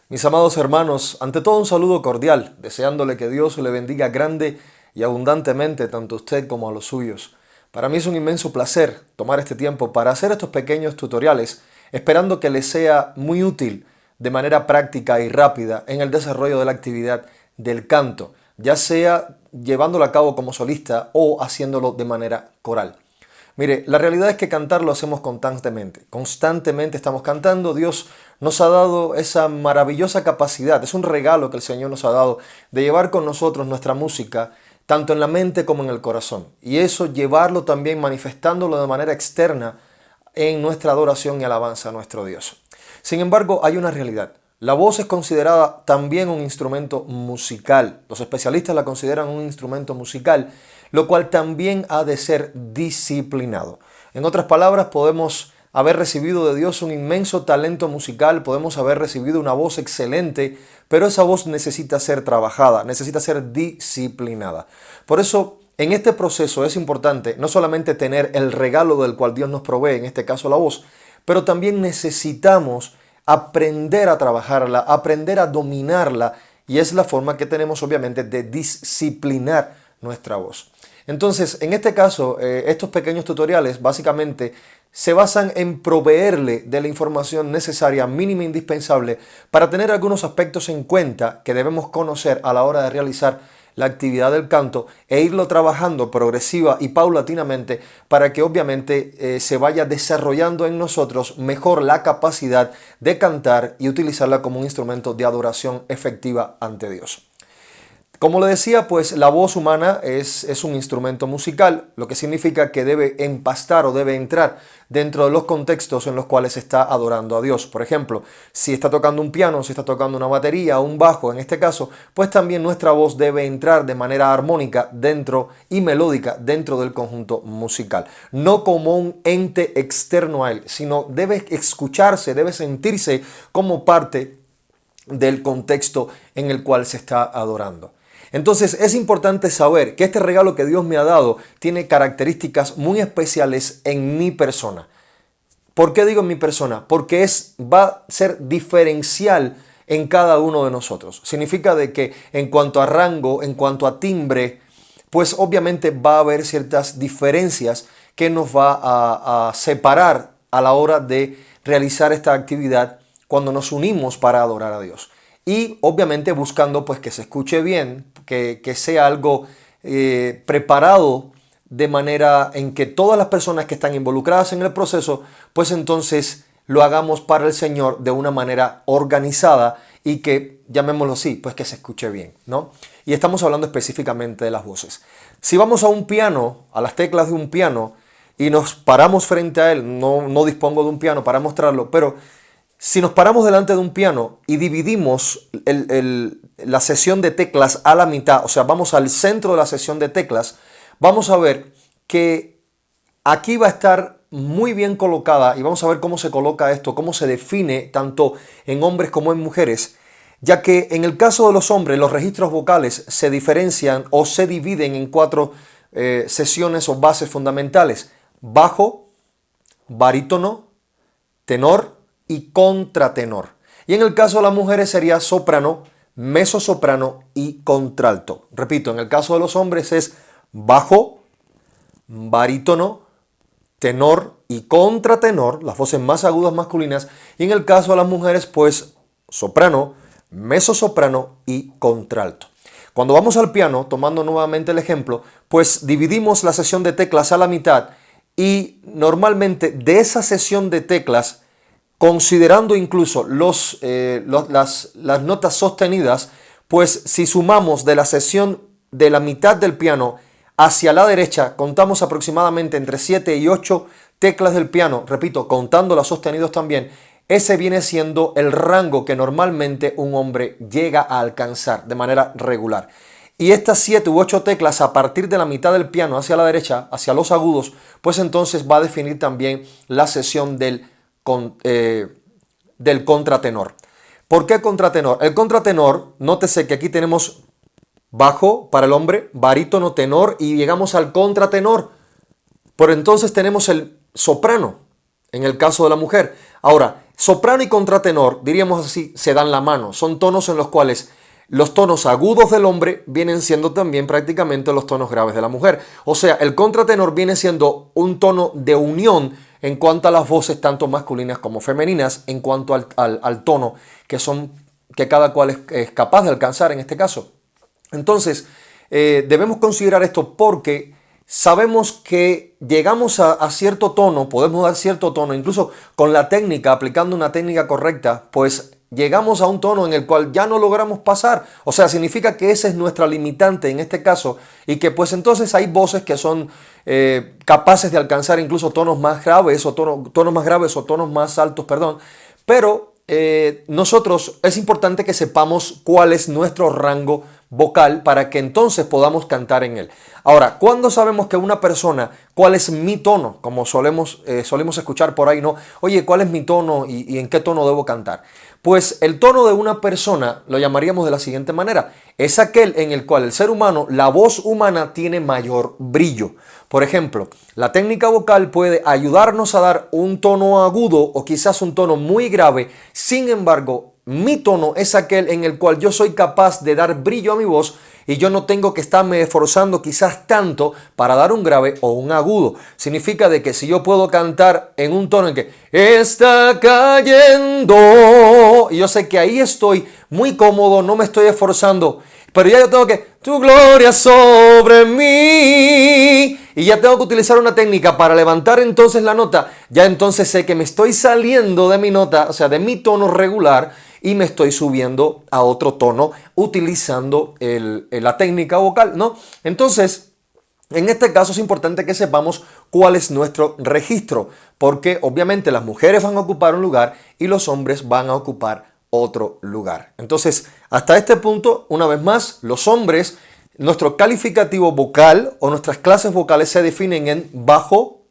Mis amados hermanos, ante todo un saludo cordial, deseándole que Dios le bendiga grande y abundantemente tanto a usted como a los suyos. Para mí es un inmenso placer tomar este tiempo para hacer estos pequeños tutoriales, esperando que les sea muy útil de manera práctica y rápida en el desarrollo de la actividad del canto, ya sea llevándolo a cabo como solista o haciéndolo de manera coral. Mire, la realidad es que cantar lo hacemos constantemente estamos cantando. Dios nos ha dado esa maravillosa capacidad, es un regalo que el Señor nos ha dado de llevar con nosotros nuestra música, tanto en la mente como en el corazón. Y eso llevarlo también manifestándolo de manera externa en nuestra adoración y alabanza a nuestro Dios. Sin embargo, hay una realidad. La voz es considerada también un instrumento musical. Los especialistas la consideran un instrumento musical, lo cual también ha de ser disciplinado. En otras palabras, podemos haber recibido de Dios un inmenso talento musical, podemos haber recibido una voz excelente, pero esa voz necesita ser trabajada, necesita ser disciplinada. Por eso, en este proceso es importante no solamente tener el regalo del cual Dios nos provee, en este caso la voz, pero también necesitamos aprender a trabajarla, aprender a dominarla, y es la forma que tenemos obviamente de disciplinar nuestra voz. Entonces, en este caso, estos pequeños tutoriales básicamente se basan en proveerle de la información necesaria, mínima e indispensable, para tener algunos aspectos en cuenta que debemos conocer a la hora de realizar la actividad del canto e irlo trabajando progresiva y paulatinamente para que obviamente se vaya desarrollando en nosotros mejor la capacidad de cantar y utilizarla como un instrumento de adoración efectiva ante Dios. Como le decía, pues la voz humana es un instrumento musical, lo que significa que debe empastar o debe entrar dentro de los contextos en los cuales está adorando a Dios. Por ejemplo, si está tocando un piano, si está tocando una batería, un bajo en este caso, pues también nuestra voz debe entrar de manera armónica dentro y melódica dentro del conjunto musical. No como un ente externo a él, sino debe escucharse, debe sentirse como parte del contexto en el cual se está adorando. Entonces es importante saber que este regalo que Dios me ha dado tiene características muy especiales en mi persona. ¿Por qué digo en mi persona? Porque va a ser diferencial en cada uno de nosotros. Significa de que en cuanto a rango, en cuanto a timbre, pues obviamente va a haber ciertas diferencias que nos va a separar a la hora de realizar esta actividad cuando nos unimos para adorar a Dios. Y obviamente buscando pues que se escuche bien, que sea algo preparado de manera en que todas las personas que están involucradas en el proceso, pues entonces lo hagamos para el Señor de una manera organizada y que, llamémoslo así, pues que se escuche bien, ¿no? Y estamos hablando específicamente de las voces. Si vamos a un piano, a las teclas de un piano, y nos paramos frente a él, no dispongo de un piano para mostrarlo, pero si nos paramos delante de un piano y dividimos la sesión de teclas a la mitad, o sea, vamos al centro de la sesión de teclas, vamos a ver que aquí va a estar muy bien colocada y vamos a ver cómo se coloca esto, cómo se define tanto en hombres como en mujeres, ya que en el caso de los hombres los registros vocales se diferencian o se dividen en cuatro sesiones o bases fundamentales: bajo, barítono, tenor y contratenor. Y en el caso de las mujeres sería soprano, mezzosoprano y contralto. Repito, en el caso de los hombres es bajo, barítono, tenor y contratenor, las voces más agudas masculinas. Y en el caso de las mujeres, pues soprano, mezzosoprano y contralto. Cuando vamos al piano, tomando nuevamente el ejemplo, pues dividimos la sesión de teclas a la mitad y normalmente de esa sesión de teclas, considerando incluso las notas sostenidas, pues si sumamos de la sesión de la mitad del piano hacia la derecha, contamos aproximadamente entre 7 y 8 teclas del piano, repito, contando los sostenidos también. Ese viene siendo el rango que normalmente un hombre llega a alcanzar de manera regular. Y estas 7 u 8 teclas a partir de la mitad del piano hacia la derecha, hacia los agudos, pues entonces va a definir también la sesión del contratenor. ¿Por qué contratenor? El contratenor, nótese que aquí tenemos bajo para el hombre, barítono, tenor y llegamos al contratenor. Por entonces tenemos el soprano en el caso de la mujer. Ahora, Soprano y contratenor, diríamos así, se dan la mano. Son tonos en los cuales los tonos agudos del hombre vienen siendo también prácticamente los tonos graves de la mujer. O sea, el contratenor viene siendo un tono de unión en cuanto a las voces tanto masculinas como femeninas, en cuanto al tono que cada cual es capaz de alcanzar en este caso. Entonces, debemos considerar esto porque sabemos que llegamos a cierto tono, podemos dar cierto tono, incluso con la técnica, aplicando una técnica correcta, pues llegamos a un tono en el cual ya no logramos pasar. O sea, significa que esa es nuestra limitante en este caso y que pues entonces hay voces que son capaces de alcanzar incluso tonos más graves o tonos más graves o tonos más altos, perdón, pero nosotros es importante que sepamos cuál es nuestro rango vocal para que entonces podamos cantar en él. Ahora, ¿cuándo sabemos que una persona, cuál es mi tono? Como solemos escuchar por ahí, ¿no? Oye, ¿cuál es mi tono y en qué tono debo cantar? Pues el tono de una persona lo llamaríamos de la siguiente manera. Es aquel en el cual el ser humano, la voz humana tiene mayor brillo. Por ejemplo, la técnica vocal puede ayudarnos a dar un tono agudo o quizás un tono muy grave. Sin embargo, mi tono es aquel en el cual yo soy capaz de dar brillo a mi voz y yo no tengo que estarme esforzando quizás tanto para dar un grave o un agudo. Significa de que si yo puedo cantar en un tono en que está cayendo y yo sé que ahí estoy muy cómodo, no me estoy esforzando, pero ya yo tengo que tu gloria sobre mí y ya tengo que utilizar una técnica para levantar entonces la nota, ya entonces sé que me estoy saliendo de mi nota, o sea, de mi tono regular y me estoy subiendo a otro tono utilizando la técnica vocal, ¿no? Entonces, en este caso es importante que sepamos cuál es nuestro registro, porque obviamente las mujeres van a ocupar un lugar y los hombres van a ocupar otro lugar. Entonces, hasta este punto, una vez más, los hombres, nuestro calificativo vocal o nuestras clases vocales se definen en bajo,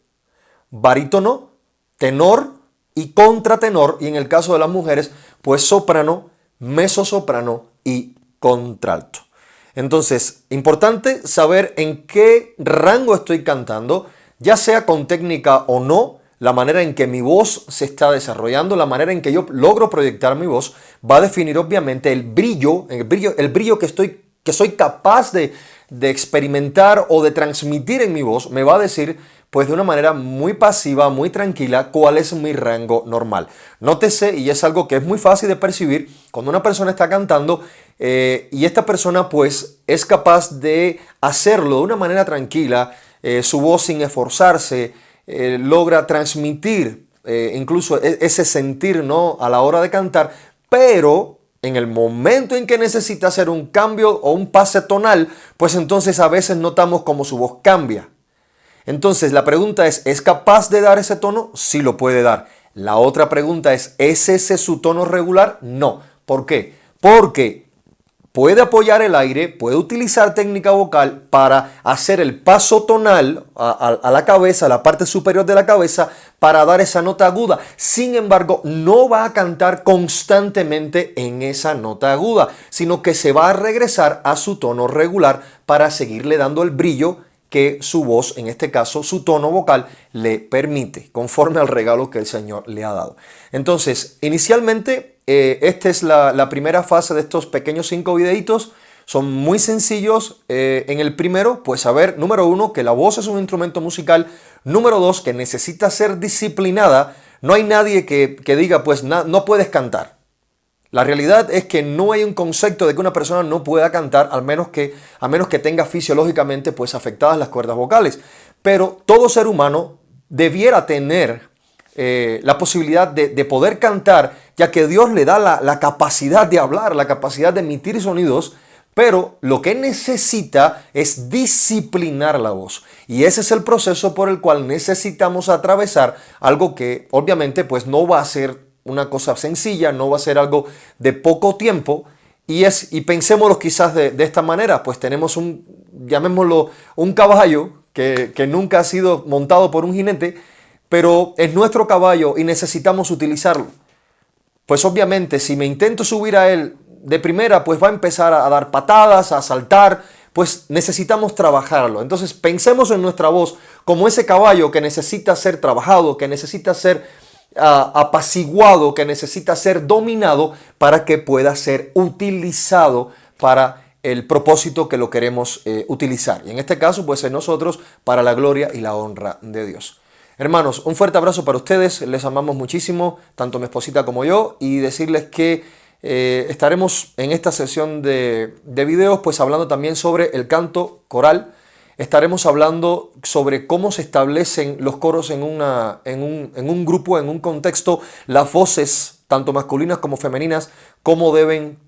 barítono, tenor y contratenor, y en el caso de las mujeres, pues soprano, mezzosoprano y contralto. Entonces, importante saber en qué rango estoy cantando, ya sea con técnica o no. La manera en que mi voz se está desarrollando, la manera en que yo logro proyectar mi voz, va a definir obviamente el brillo que soy capaz de experimentar o de transmitir en mi voz. Me va a decir, pues de una manera muy pasiva, muy tranquila, cuál es mi rango normal. Nótese, y es algo que es muy fácil de percibir, cuando una persona está cantando y esta persona pues es capaz de hacerlo de una manera tranquila, su voz sin esforzarse, logra transmitir incluso ese sentir, ¿no?, a la hora de cantar, pero en el momento en que necesita hacer un cambio o un pase tonal, pues entonces a veces notamos como su voz cambia. Entonces la pregunta ¿es capaz de dar ese tono? Sí lo puede dar. La otra pregunta ¿es ese su tono regular? No. ¿Por qué? Porque puede apoyar el aire, puede utilizar técnica vocal para hacer el paso tonal a la cabeza, a la parte superior de la cabeza, para dar esa nota aguda. Sin embargo, no va a cantar constantemente en esa nota aguda, sino que se va a regresar a su tono regular para seguirle dando el brillo que su voz, en este caso su tono vocal, le permite, conforme al regalo que el Señor le ha dado. Entonces, inicialmente, esta es la primera fase de estos pequeños 5 videitos. Son muy sencillos. En el primero, pues saber, número 1, que la voz es un instrumento musical. Número 2, que necesita ser disciplinada. No hay nadie que diga, pues no puedes cantar. La realidad es que no hay un concepto de que una persona no pueda cantar a menos que tenga fisiológicamente pues afectadas las cuerdas vocales. Pero todo ser humano debiera tener la posibilidad de poder cantar, ya que Dios le da la capacidad de hablar, la capacidad de emitir sonidos, pero lo que necesita es disciplinar la voz. Y ese es el proceso por el cual necesitamos atravesar, algo que obviamente pues no va a ser una cosa sencilla, no va a ser algo de poco tiempo, y pensémoslo quizás de esta manera, pues tenemos llamémoslo un caballo que nunca ha sido montado por un jinete, pero es nuestro caballo y necesitamos utilizarlo. Pues obviamente si me intento subir a él de primera, pues va a empezar a dar patadas, a saltar, pues necesitamos trabajarlo. Entonces pensemos en nuestra voz como ese caballo que necesita ser trabajado, que necesita ser apaciguado, que necesita ser dominado para que pueda ser utilizado para el propósito que lo queremos utilizar. Y en este caso, pues en nosotros, para la gloria y la honra de Dios. Hermanos, un fuerte abrazo para ustedes, les amamos muchísimo, tanto mi esposita como yo, y decirles que estaremos en esta sesión de videos pues hablando también sobre el canto coral. Estaremos hablando sobre cómo se establecen los coros en un grupo, en un contexto, las voces, tanto masculinas como femeninas, cómo deben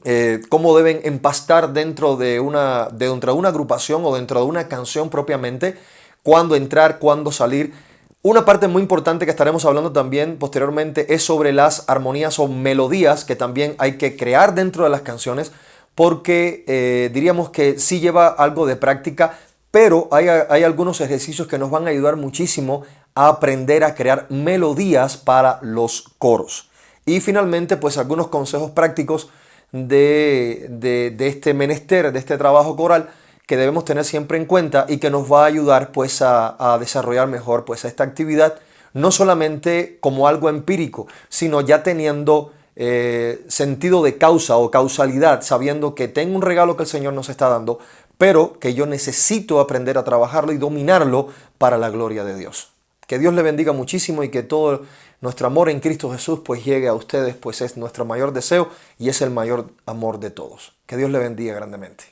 empastar dentro de una agrupación o dentro de una canción propiamente, cuándo entrar, cuándo salir. Una parte muy importante que estaremos hablando también posteriormente es sobre las armonías o melodías que también hay que crear dentro de las canciones, porque diríamos que sí lleva algo de práctica, pero hay algunos ejercicios que nos van a ayudar muchísimo a aprender a crear melodías para los coros. Y finalmente, pues algunos consejos prácticos de este menester, de este trabajo coral, que debemos tener siempre en cuenta y que nos va a ayudar pues a desarrollar mejor pues esta actividad, no solamente como algo empírico, sino ya teniendo sentido de causa o causalidad, sabiendo que tengo un regalo que el Señor nos está dando, pero que yo necesito aprender a trabajarlo y dominarlo para la gloria de Dios. Que Dios le bendiga muchísimo y que todo nuestro amor en Cristo Jesús pues llegue a ustedes, pues es nuestro mayor deseo y es el mayor amor de todos. Que Dios le bendiga grandemente.